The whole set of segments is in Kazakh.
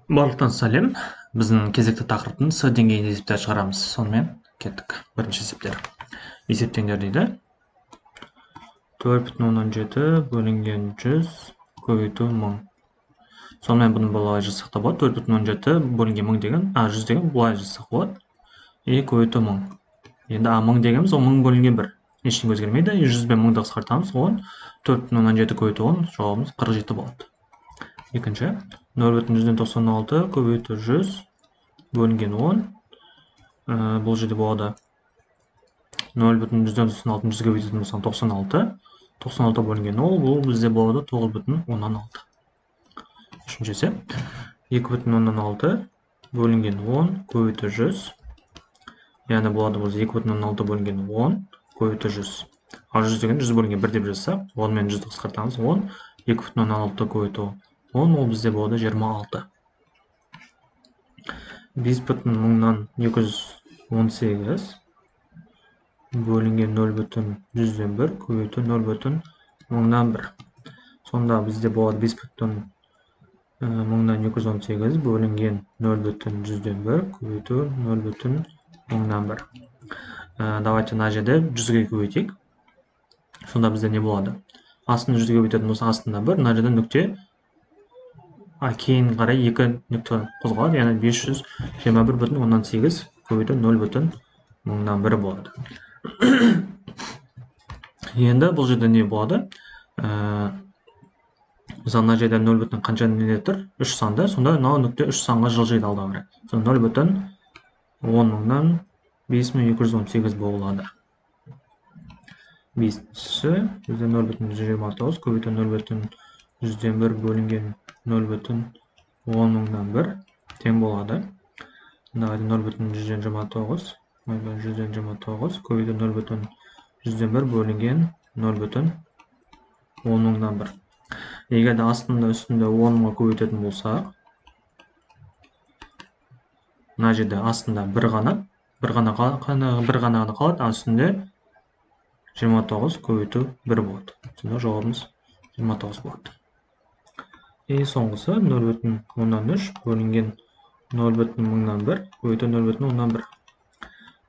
Барлықтан сәлем. Біздің кезекті тақырыптың С деңгейінде есептер шығарамыз. Сонымен кеттік. Бірінші есептер. Есептеңдер дейді. 4,17 бөлінген 100 көбейту 1000. Сонымен бұны былай жазсақ та болады. 4,17 бөлінген 1000 деген, 100 деген былай жазсақ болады. И көбейту 1000. Енді 1000 дегеніміз ол 1000 бөлінген 1. Ештеңе өзгермейді. 100 бен 1000-ды қысқартамыз, оған 4,17 көбейту 10, жауабымыз 47 болады. Екінші, 0,196 көбейту 100 бөлінген 10. Бұл жерде болады 0,196 100-ге көбейтетін болсаң 96. 96 бөлінген 10, бұл бізде болады 9,16. Үшіншісі, 2,16 бөлінген 10 көбейту 100. Яғни болады бұл 2,16 бөлінген 10 көбейту 100. Ал 100 деген 100 бөлінген 1 деп жазсақ, 10 мен 100-ді қысқартамыз, 10. 2,16 көбейту 10, ол бізде болады 26. 5,218 бөлінген 0,100-ден 1 көбейту 0,100-ден 1. Сонда бізде болады 5,218 бөлінген 0,100-ден 1 көбейту 0,100-ден 1. Давайте мына жерде 100-ге көбейтейік. Сонда бізде не болады? Астында 100-ге көбейтетін болса, астында 1, мына жерде нүкте. Кейін қарай 2 нүкте қозғалады, яғни 521,18 көбейту 0,100-ден 1 болады. Енді бұл жерде не болады? Мына жерде 0 қанша не тұр? 3 санды. Сонда мынау нүкте 3 санға жылжиды алда қарай. Сонда 0,10-дан 5218 болады. Бесіншісі, бізде 0,129 көбейту 0,100-ден 1 бөлінген 0,10-ден 1 тең болады. Давайте 0,129 көбейту 0,100-ден 1 бөлінген 0,10-ден 1. Егер де астында үстінде 10-ға көбейтетін болсақ, мына жерде астында бір ғана қалады, ал үстінде 29 көбейту 1 болады. Сонда жауабымыз 29 болады. И соңғысы 0,13 бөлінген 0,1000-ден 1 көбейту 0,1000-ден 1.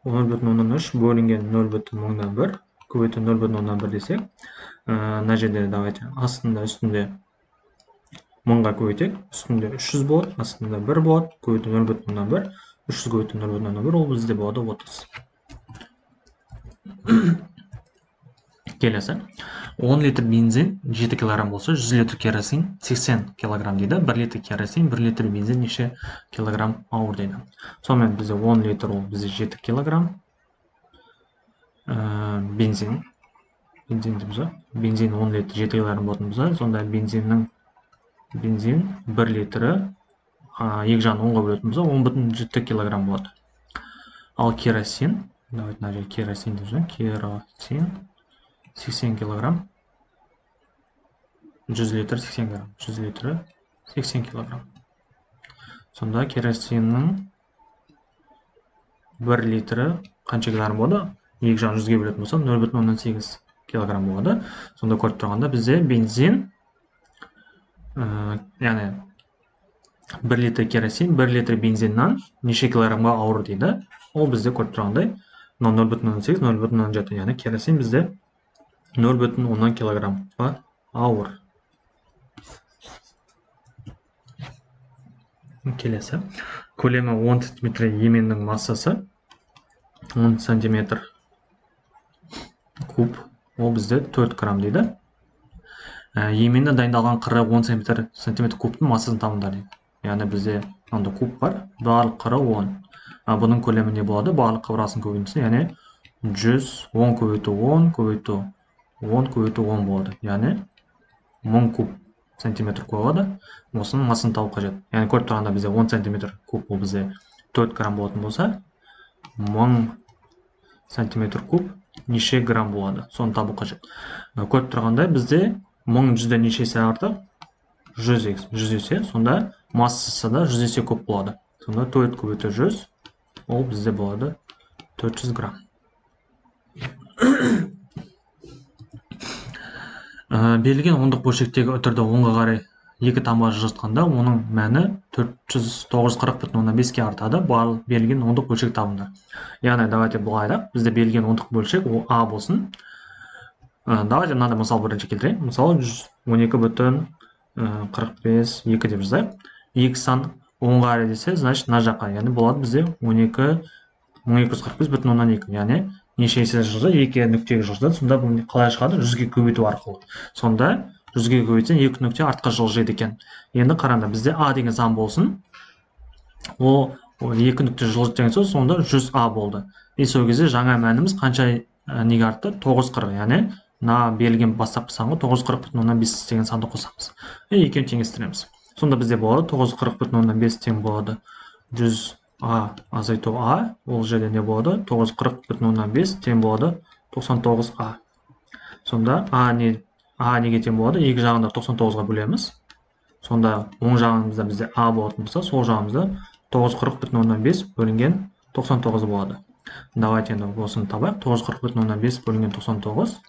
0,13 бөлінген 0,1000-ден 1 көбейту 0,1000-ден 1 десек, мына жерде давайте астында үстінде 1000-ға көбейтек, үстінде 300 болады, астында 1 болады, көбейту 0,1000-ден 1, 300 көбейту 0,1000-ден 1, ол бізде болады 30. Келесі, 10 литр бензин 7 килограмм болса, 100 литр керосин 80 килограмм дейді. 1 литр керосин, 1 литр бензин неше килограмм ауыр дейді. Сонымен бізде 10 литр ол бізде 7 килограмм. Бензин 10 литр 7 килограмм болатын болса, сонда бензин 1 литрі екі жағын 10-ға бөлетін болса, 10,7 килограмм болады. Ал керосин, давайте мына жерге керосин деп жазайық. Керосин 80 килограмм. 100 литр 80 килограмм. 100 литрі 80 килограмм. Сонда керосиннің 1 литрі қанша килограмм болады? Екі жағын 100-ге бөлетін болса, 0,18 килограмм болады. Сонда көріп тұрғанда бізде бензин, яғни 1 литр керосин, 1 литр бензиннан неше килограммға ауыр дейді. Ол бізде көріп тұрғандай 0,18, 0,17, яғни керосин бізде 0,10 килограммға ауыр. Келесі, көлемі 10 см еменнің массасы 10 см куб, ол бізде 4 грамм дейді. Еменді дайындалған қыры 10 см кубтың массасын табыңдар дейді. Яғни бізде мында куб бар, барлық қыры 10. Бұның көлемі не болады? Барлық қыбырасын көбейтілсін, яғни 110 көбейту 10 көбейту 10 көбейту 10 болады. Яғни 1000 куб сантиметр болады. Осының массасын табу қажет. Яғни көріп тұрғанда бізде 10 см куб ол бізде 4 грамм болатын болса, 1000 сантиметр куб неше грамм болады? Соны табу қажет. Көріп тұрғанда бізде 1000 100-ден нешесі артық? 100 есе, сонда массасы да 100 есе көп болады. Сонда 4 көбейту 100, ол бізде болады 400 грамм. Берілген ондық бөлшектегі үтірді оңға қарай 2 таңба жылжытқанда оның мәні 940,5-ке артады барлық берілген ондық бөлшек табындар. Яғни давайте былай айтайық, бізде берілген ондық бөлшек ол а болсын. Давайте мынандай мысал бірінші келтірейін. Мысалы 12,45 2 деп жазайық. Екі сан 10-ға қарай десе, значит мына жаққа, яғни болады бізде 12,245,2, яғни неше есе жылжыды, 2 нүктеге жылжыды. Сонда бұл қалай шығады? 100-ге көбейту арқылы. Сонда 100-ге көбейтсең 2 нүкте артқа жылжиды екен. Енді қараңдар, бізде а деген сан болсын. Ол 2 нүкте жылжыды деген сөз, сонда 100а болды. Сол кезде жаңа мәніміз қанша неге артты? 940, яғни мына берілген бастапқы санға 940,5 деген санды қосамыз. Екеуін теңестіреміз. Сонда бізде болады 940,5 тең болады 100а азайту а, ол жерде не болады? 940,5 тең болады 99а. Сонда а неге тең болады? Екі жағында 99-ға бөлеміз. Сонда оң жағымызда бізде а болатын болса, сол жағымызда 940,5 бөлінген 99 болады. Давайте енді осыны табайық. 940,5 бөлінген 99.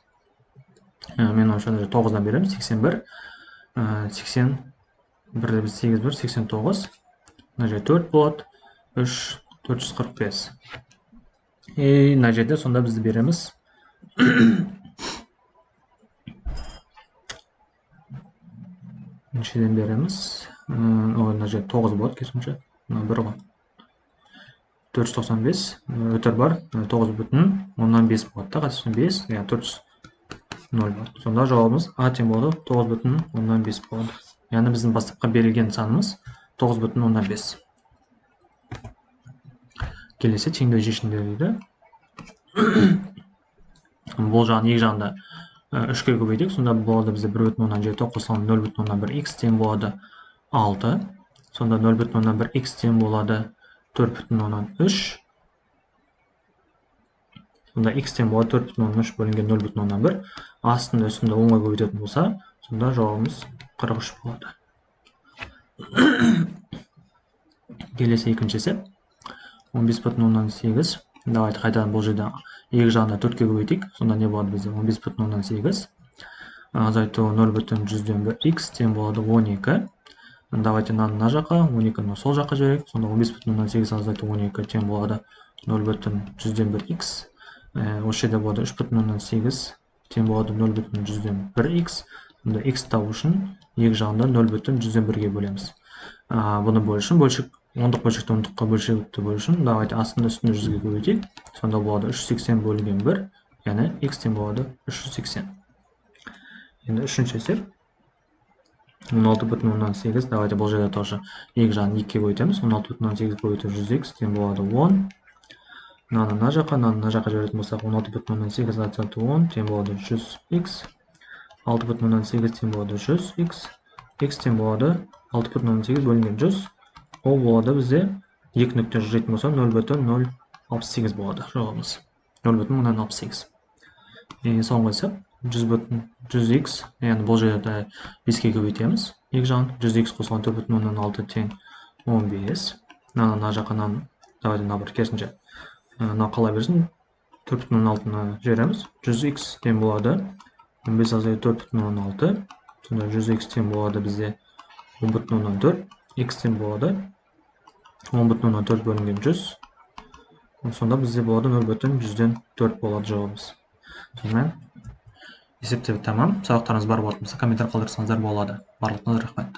Мен ойымша 9-дан береміз. 81. 81 біз 81, 89. Мына жерде 4 болады. 3, 445. Мына жерде сонда бізді береміз. Нешеден береміз? Мына жерде 9 болады, керісінше. Мына 1 ғой. 495 өтір бар, 9,5 болады да, қайтысын 5, 400 болады. Сонда жауабымыз а тең болады 9,5 болады. Яғни біздің бастапқы берілген санымыз 9,5. Келесі теңдеу шешімдері дейді. Бұл жағын екі жағында 3-ке көбейтейік, сонда болады бізде 1,7 қосылған 0,1 тең болады 6. Сонда 0,1 тең болады 4,3. Сонда x тең болады 4,3 бөлінген 0,1. Астында үстінде оңға көбейтетін болса, сонда жауабымыз 43 болады. Келесі екіншісі 15,8. Давайте қайтадан бұл жерде екі жағында 4-ке көбейтейік. Сонда не болады бізде? 15,8. Азайту 0,1 x тең болады 12. Давайте мына жаққа, 12-ні сол жаққа жіберейік. Сонда 15,8 азайту 12 тең болады 0,1 x. Осы жерде болады 3,8 тең болады 0,1 x. Сонда x табу үшін екі жағында 0,1-ге бөлеміз. Бұны бөлішін, ондық бөлшекті ондыққа бөлшекті бөлішін. Давайте астында үстінде 100-ге көбейтейік. Сонда болады 380 бөлінген 1, яғни x тең болады 380. Енді үшінші есеп 16,8. Давайте бұл жерде тоже екі жағын 2-ге көбейтеміз. 16,8 көбейту 100x тең болады 10. Мына жаққа жіберетін болсақ 16,8 азайту 10 тең болады 100x. 6,8 тең болады 100x. x тең болады 6,8 бөлінген 100. Ол болады бізде 2 нүкте жылжитын болса 0,068 болады жауабымыз. 0,068. Соңғы есеп 100x, яғни бұл жерде 5-ке көбейтеміз. Екі жағын 100x қосылған 4,6 тең 15. Мына жақынан давайте мына бір керісінше. Мына қала берсін 4,6-ны жібереміз. 100x тең болады 15 азайту 4,6. Сонда 100x тең болады бізде 10,4. x тең болады 10,4 бөлінген 100. Сонда бізде болады 0,104 болады жауабымыз. Сонымен есептеу тамам. Сұрақтарыңыз бар болатын болса комментарий қалдырсаңыздар болады. Барлығына рахмет.